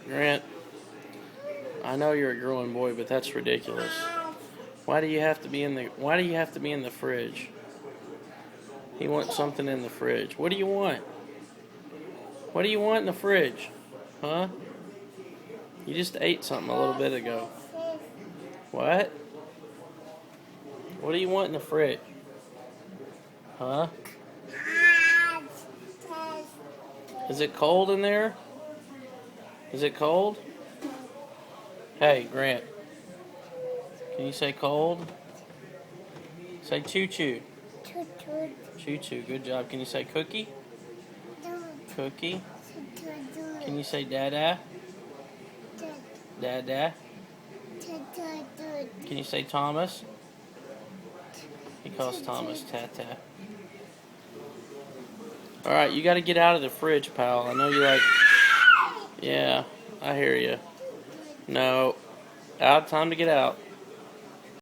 Grant, I know you're a growing boy, but that's ridiculous. Why do you have to be in the fridge? He wants something in the fridge. What do you want? What do you want in the fridge? Huh? You just ate something a little bit ago. What? What do you want in the fridge? Huh? Is it cold in there? Is it cold? Hey, Grant. Can you say cold? Say choo-choo. Choo-choo. Good job. Can you say cookie? Cookie. Can you say dada? Dada. Can you say Thomas? He calls Thomas Tata. Alright, you gotta get out of the fridge, pal. I know you like... Yeah, I hear you. No. Time to get out.